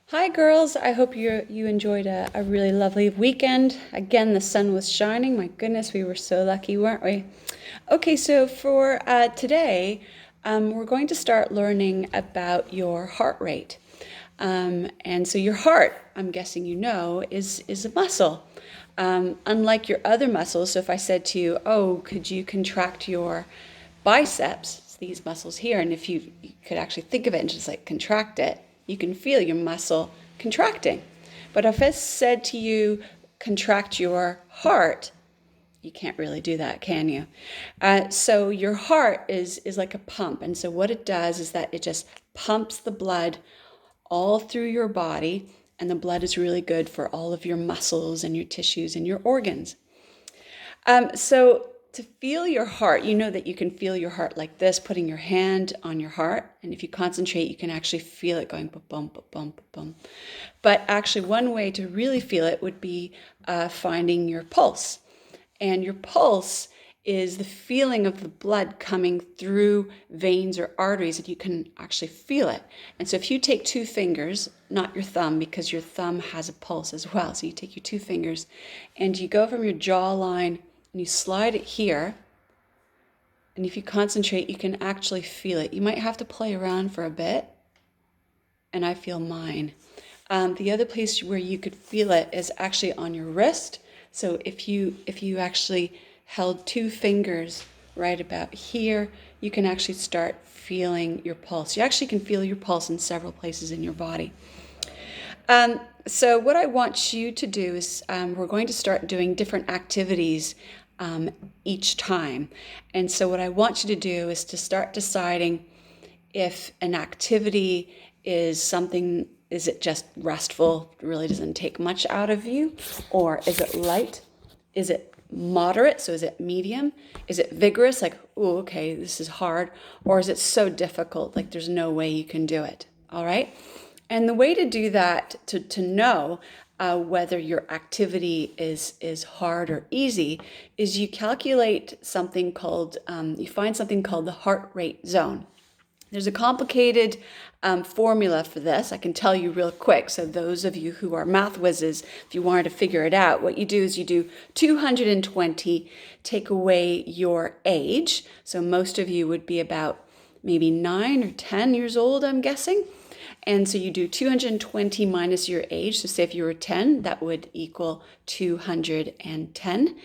Hi girls, I hope you enjoyed a really lovely weekend. Again, the sun was shining. My goodness, we were so lucky, weren't we? Okay, so for today, we're going to start learning about your heart rate. And so your heart, I'm guessing you know, is a muscle. Unlike your other muscles, so if I said to you, oh, could you contract your biceps, it's these muscles here, and if you could actually think of it and just like contract it, you can feel your muscle contracting. But if I said to you, contract your heart, you can't really do that, can you? So your heart is like a pump. And so what it does is that it just pumps the blood all through your body. And the blood is really good for all of your muscles and your tissues and your organs. So to feel your heart, you know that you can feel your heart like this, putting your hand on your heart. And if you concentrate, you can actually feel it going bum, bum, bum, bum. But actually, one way to really feel it would be finding your pulse. And your pulse is the feeling of the blood coming through veins or arteries, and you can actually feel it. And so if you take two fingers, not your thumb, because your thumb has a pulse as well. So you take your two fingers and you go from your jawline and you slide it here. And if you concentrate, you can actually feel it. You might have to play around for a bit. And I feel mine. The other place where you could feel it is actually on your wrist. So if you actually held two fingers right about here, you can actually start feeling your pulse. You actually can feel your pulse in several places in your body. So what I want you to do is we're going to start doing different activities each time. And so what I want you to do is to start deciding if an activity is it just restful, really doesn't take much out of you? Or is it light? Is it moderate? So is it medium? Is it vigorous? Like, oh, okay, this is hard. Or is it so difficult, like there's no way you can do it? All right? And the way to do that, to know whether your activity is hard or easy, is you calculate something called, you find something called the heart rate zone. There's a complicated formula for this. I can tell you real quick. So those of you who are math whizzes, if you wanted to figure it out, what you do is you do 220, take away your age. So most of you would be about maybe 9 or 10 years old, I'm guessing. And so you do 220 minus your age. So say if you were 10, that would equal 210.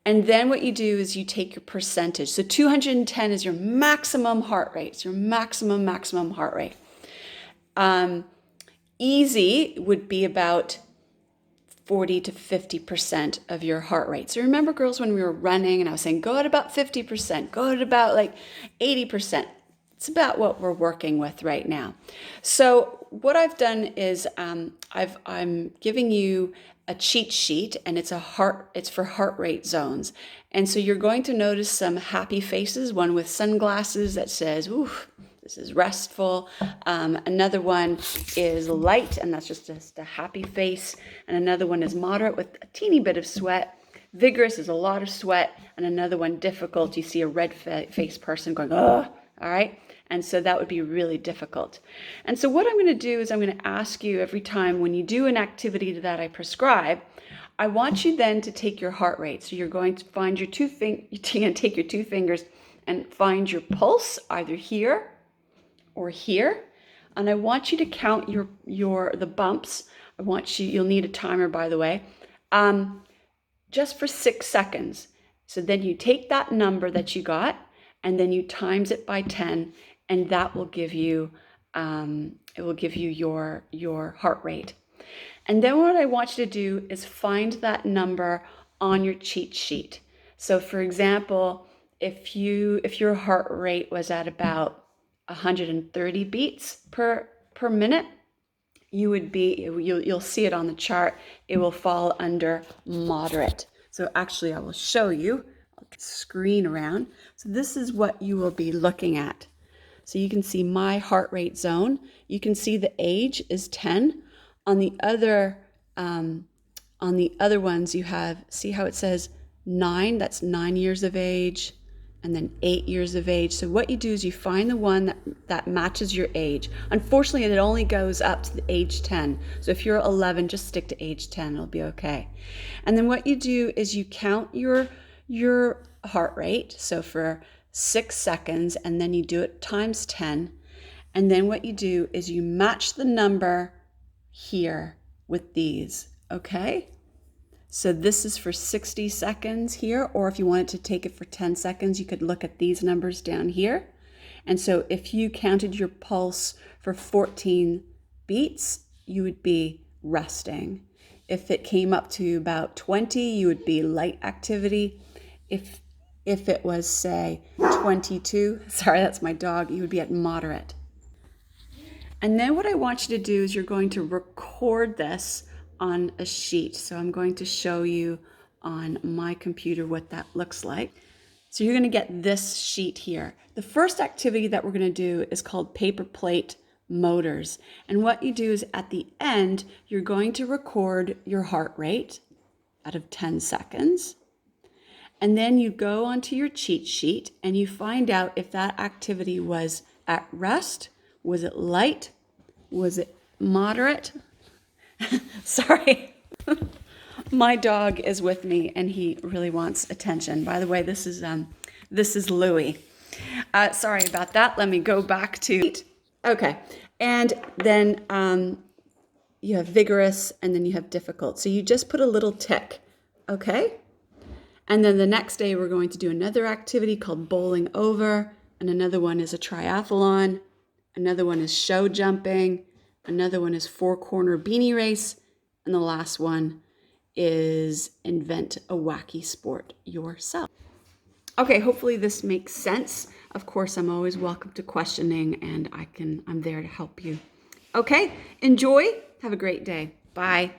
And then what you do is you take your percentage. So 210 is your maximum heart rate. It's your maximum heart rate. Easy would be about 40 to 50% of your heart rate. So remember, girls, when we were running and I was saying, go at about 50%, go at about like 80%. It's about what we're working with right now. So what I've done is I'm giving you a cheat sheet, and it's for heart rate zones. And so you're going to notice some happy faces, one with sunglasses that says, ooh, this is restful. Another one is light, and that's just a happy face. And another one is moderate with a teeny bit of sweat. Vigorous is a lot of sweat. And another one, difficult, you see a red-faced person going, ugh, all right? And so that would be really difficult. And so what I'm going to do is I'm going to ask you every time when you do an activity that I prescribe, I want you then to take your heart rate. So you're going to find your take your two fingers and find your pulse either here or here. And I want you to count the bumps. You'll need a timer, by the way, just for 6 seconds. So then you take that number that you got and then you times it by 10, and that will give you your heart rate. And then what I want you to do is find that number on your cheat sheet. So for example, if your heart rate was at about 130 beats per minute, you'll see it on the chart. It will fall under moderate. So actually I will show you. I'll screen around. So this is what you will be looking at. So you can see my heart rate zone. You can see the age is 10. On the other ones, see how it says 9. That's 9 years of age. and then 8 years of age. So what you do is you find the one that matches your age. Unfortunately, it only goes up to the age 10. So if you're 11, just stick to age 10, it'll be okay. And then what you do is you count your heart rate, so for 6 seconds, and then you do it times 10. And then what you do is you match the number here with these, okay? So this is for 60 seconds here, or if you wanted to take it for 10 seconds, you could look at these numbers down here. And so if you counted your pulse for 14 beats, you would be resting. If it came up to about 20, you would be light activity. If it was, say, 22, sorry, that's my dog, you would be at moderate. And then what I want you to do is you're going to record this on a sheet. So I'm going to show you on my computer what that looks like. So you're going to get this sheet here. The first activity that we're going to do is called paper plate motors. And what you do is at the end, you're going to record your heart rate out of 10 seconds. And then you go onto your cheat sheet and you find out if that activity was at rest, was it light, was it moderate? Sorry, my dog is with me and he really wants attention. By the way, this is Louie. Sorry about that. Let me go back to, okay. And then you have vigorous and then you have difficult. So you just put a little tick, okay? And then the next day we're going to do another activity called bowling over, and another one is a triathlon, another one is show jumping, another one is 4-corner beanie race, and the last one is invent a wacky sport yourself. Okay, hopefully this makes sense. Of course, I'm always welcome to questioning and I'm there to help you. Okay, enjoy. Have a great day. Bye.